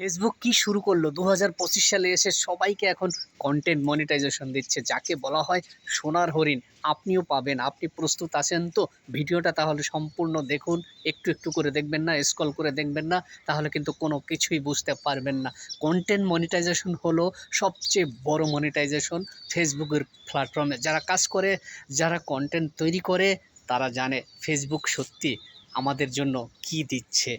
Facebook কি শুরু করলো 2025 সালে এসে সবাইকে এখন কন্টেন্ট মনিটাইজেশন দিচ্ছে, যাকে বলা হয় সোনার হরিণ। আপনিও পাবেন। আপনি প্রস্তুত আছেন তো? ভিডিওটা তাহলে সম্পূর্ণ দেখুন। একটু একটু করে দেখবেন না, স্ক্রল করে দেখবেন না, তাহলে কিন্তু কোনো কিছুই বুঝতে পারবেন না। কন্টেন্ট মনিটাইজেশন হলো সবচেয়ে বড় মনিটাইজেশন ফেসবুকের প্ল্যাটফর্মে। যারা কাজ করে, যারা কন্টেন্ট তৈরি করে, তারা জানে ফেসবুক সত্যি আমাদের জন্য কি দিচ্ছে।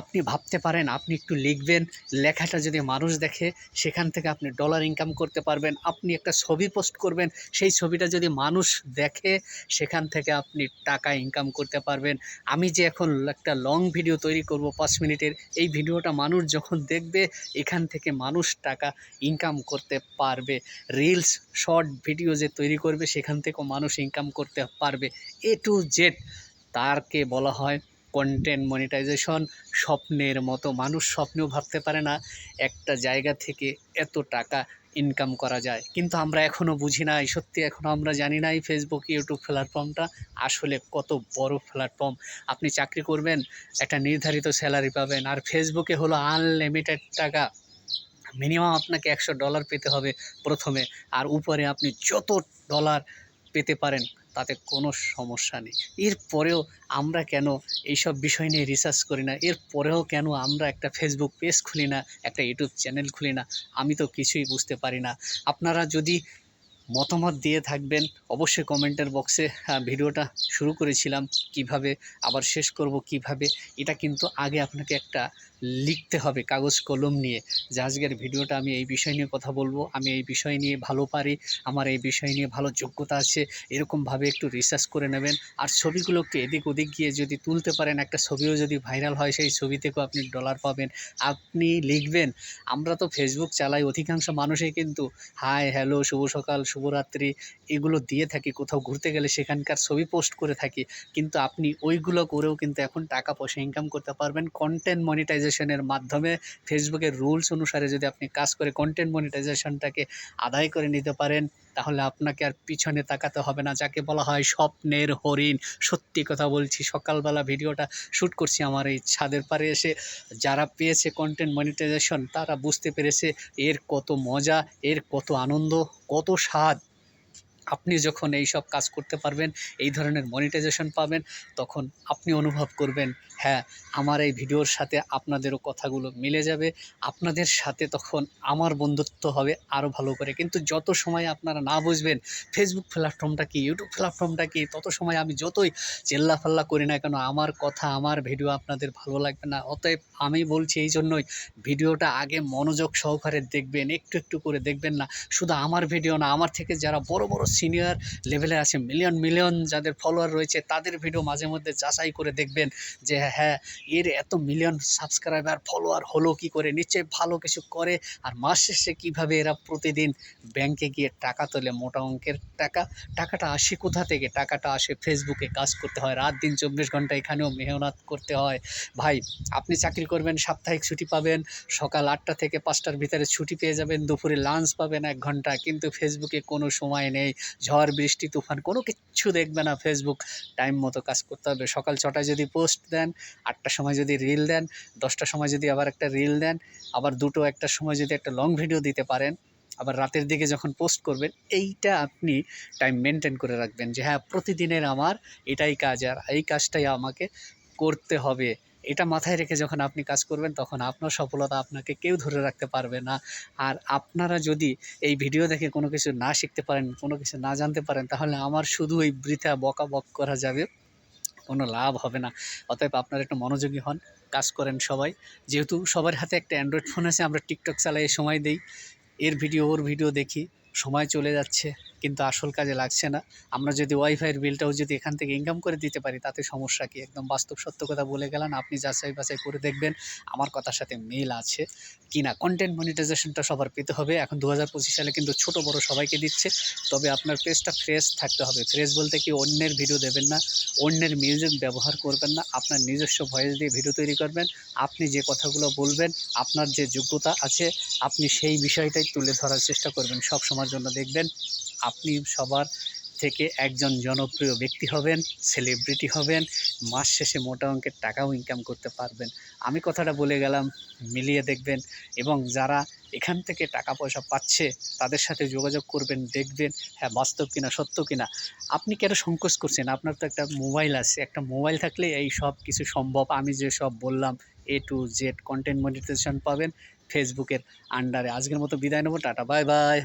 আপনি ভাবতে পারেন, আপনি একটু লিখবেন, লেখাটা যদি মানুষ দেখে, সেখান থেকে আপনি ডলার ইনকাম করতে পারবেন। আপনি একটা ছবি পোস্ট করবেন, সেই ছবিটা যদি মানুষ দেখে, সেখান থেকে আপনি টাকা ইনকাম করতে পারবেন। আমি যে এখন একটা লং ভিডিও তৈরি করব 5 মিনিটের, এই ভিডিওটা মানুষ যখন দেখবে, এখান থেকে মানুষ টাকা ইনকাম করতে পারবে। রিলস, শর্ট ভিডিও যে তৈরি করবে, সেখান থেকেও মানুষ ইনকাম করতে পারবে। এ টু জেড তারকে বলা হয় কন্টেন্ট মনিটাইজেশন। স্বপ্নের মতো, মানুষ স্বপ্নেও ভাবতে পারে না একটা জায়গা থেকে এত টাকা ইনকাম করা যায়। কিন্তু আমরা এখনও বুঝি নাই, সত্যি এখনও আমরা জানি না এই ফেসবুক, ইউটিউব প্ল্যাটফর্মটা আসলে কত বড় প্ল্যাটফর্ম। আপনি চাকরি করবেন, একটা নির্ধারিত স্যালারি পাবেন, আর ফেসবুকে হলো আনলিমিটেড টাকা। মিনিমাম আপনাকে $100 পেতে হবে প্রথমে, আর উপরে আপনি যত ডলার পেতে পারেন, তাতে কোনো সমস্যা নেই। এরপরেও আমরা কেন এইসব বিষয় নিয়ে রিসার্চ করি না? এরপরেও কেন আমরা একটা ফেসবুক পেজ খুলি না, একটা ইউটিউব চ্যানেল খুলি না? আমি তো কিছুই বুঝতে পারি না। আপনারা যদি মতামত দিয়ে থাকবেন অবশ্যই কমেন্টের বক্সে। ভিডিওটা শুরু করেছিলাম কিভাবে, আবার শেষ করব কিভাবে, এটা কিন্তু আগে আপনাকে একটা লিখতে হবে কাগজ কলম নিয়ে, যে আজকের ভিডিওটা আমি এই বিষয় নিয়ে কথা বলবো, আমি এই বিষয় নিয়ে ভালো পারি, আমার এই বিষয় নিয়ে ভালো যোগ্যতা আছে, এরকমভাবে একটু রিসার্চ করে নেবেন। আর ছবিগুলো একটু এদিক ওদিক গিয়ে যদি তুলতে পারেন, একটা ছবিও যদি ভাইরাল হয়, সেই ছবি থেকেও আপনি ডলার পাবেন। আপনি লিখবেন, আমরা তো ফেসবুক চালাই, অধিকাংশ মানুষই কিন্তু হাই, হ্যালো, শুভ সকাল, শুভরাত্রি এগুলো দিয়ে থাকি। কোথাও ঘুরতে গেলে সেখানকার ছবি পোস্ট করে থাকি। কিন্তু আপনি ওইগুলো করেও কিন্তু এখন টাকা পয়সা ইনকাম করতে পারবেন কন্টেন্ট মনিটাইজেশনের মাধ্যমে। ফেসবুকের রুলস অনুসারে যদি আপনি কাজ করে কন্টেন্ট মনিটাইজেশনটাকে আদায় করে নিতে পারেন, তাহলে আপনাকে আর পিছনে তাকাতে হবে না, যাকে বলা হয় স্বপ্নের হরিণ। সত্যি কথা বলছি, সকালবেলা ভিডিওটা শ্যুট করছি আমার এই ছাদের পাড়ে এসে। যারা পেয়েছে কন্টেন্ট মনিটাইজেশন, তারা বুঝতে পেরেছে এর কত মজা, এর কত আনন্দ, কত স্বাদ। আপনি যখন এই সব কাজ করতে পারবেন, এই ধরনের মনিটাইজেশন পাবেন, তখন আপনি অনুভব করবেন, হ্যাঁ, আমার এই ভিডিওর সাথে আপনাদেরও কথাগুলো মিলে যাবে। আপনাদের সাথে তখন আমার বন্ধুত্ব হবে আরও ভালো করে। কিন্তু যত সময় আপনারা না বুঝবেন ফেসবুক প্ল্যাটফর্মটা কী, ইউটিউব প্ল্যাটফর্মটা কী, তত সময় আমি যতই চিল্লাফাল্লা করি না কেন, আমার কথা, আমার ভিডিও আপনাদের ভালো লাগবে না। অতএব আমি বলছি এই জন্যই, ভিডিওটা আগে মনোযোগ সহকারে দেখবেন, একটু একটু করে দেখবেন না। শুধু আমার ভিডিও না, আমার থেকে যারা বড় বড় সিনিয়র লেভেলে আছে, মিলিয়ন মিলিয়ন যাদের ফলোয়ার রয়েছে, তাদের ভিডিও মাঝে মধ্যে যাচাই করে দেখবেন যে হ্যাঁ, এর এত মিলিয়ন সাবস্ক্রাইবার ফলোয়ার হলো কি করে, নিশ্চয়ই ভালো কিছু করে। আর মাস শেষে কীভাবে এরা প্রতিদিন ব্যাংকে গিয়ে টাকা তোলে, মোটা অঙ্কের টাকা। টাকাটা আসে কোথা থেকে? টাকাটা আসে ফেসবুকে কাজ করতে হয়, রাত দিন 24 ঘন্টা এখানেও মেহনত করতে হয়। ভাই, আপনি চাকরি করবেন, সাপ্তাহিক ছুটি পাবেন, সকাল 8টা থেকে 5টার ভিতরে ছুটি পেয়ে যাবেন, দুপুরে লাঞ্চ পাবেন 1 ঘন্টা। কিন্তু ফেসবুকে কোনো সময় নেই, ঝড় বৃষ্টি তুফান কোনো কিচ্ছু দেখবে না ফেসবুক। টাইম মতো কাজ করতে হবে। সকাল 6টায় যদি পোস্ট দেন, 8টার সময় যদি রিল দেন, 10টার সময় যদি আবার একটা রিল দেন, আবার 1টার সময় যদি একটা লং ভিডিও দিতে পারেন, আবার রাতের দিকে যখন পোস্ট করবেন, এইটা আপনি টাইম মেনটেন করে রাখবেন যে হ্যাঁ, প্রতিদিনের আমার এটাই কাজ, আর এই কাজটাই আমাকে করতে হবে। এটা মাথায় রেখে যখন আপনি কাজ করবেন, তখন আপনার সফলতা আপনাকে কেউ ধরে রাখতে পারবে না। আর আপনারা যদি এই ভিডিও দেখে কোনো কিছু না শিখতে পারেন, কোনো কিছু না জানতে পারেন, তাহলে আমার শুধু এই বৃথা বকাবক করা যাবে, কোনো লাভ হবে না। অতএব আপনারা একটু মনোযোগী হন, কাজ করেন সবাই। যেহেতু সবার হাতে একটা অ্যান্ড্রয়েড ফোন আছে, আমরা টিকটক চালাই, সময় দেই, এর ভিডিও ওর ভিডিও দেখি, সময় চলে যাচ্ছে, কিন্তু আসল কাজে লাগছে না। আমরা যদি ওয়াইফাইয়ের বিলটাও যদি এখান থেকে ইনকাম করে দিতে পারি, তাতে সমস্যা কী? একদম বাস্তব সত্য কথা বলে গেলাম। আপনি যাচাই বাছাই করে দেখবেন আমার কথার সাথে মিল আছে কি না। কন্টেন্ট মনিটাইজেশনটা সবার পেতে হবে। এখন 2025 সালে কিন্তু ছোট বড় সবাইকে দিচ্ছে। তবে আপনার পেজটা ফ্রেশ থাকতে হবে। ফ্রেশ বলতে কি, অন্যের ভিডিও দেবেন না, অন্যের মিউজিক ব্যবহার করবেন না, আপনার নিজস্ব ভয়েস দিয়ে ভিডিও তৈরি করবেন। আপনি যে কথাগুলো বলবেন, আপনার যে যোগ্যতা আছে, আপনি সেই বিষয়টাই তুলে ধরার চেষ্টা করবেন সব সময়ের জন্য। দেখবেন আপনি সবার থেকে একজন জনপ্রিয় ব্যক্তি হবেন, সেলিব্রিটি হবেন, মাস শেষে মোটা অঙ্কের টাকাও ইনকাম করতে পারবেন। আমি কথাটা বলে গেলাম, মিলিয়ে দেখবেন এবং যারা এখান থেকে টাকা পয়সা পাচ্ছে তাদের সাথে যোগাযোগ করবেন, দেখবেন হ্যাঁ বাস্তব কিনা, সত্য কিনা। আপনি কেন সংকোচ করছেন? আপনার তো একটা মোবাইল আছে, একটা মোবাইল থাকলে এই সব কিছু সম্ভব। আমি যে সব বললাম A to Z content monetization পাবেন ফেসবুকের আন্ডারে। আজকের মতো বিদায় নেব, টাটা, বাই বাই।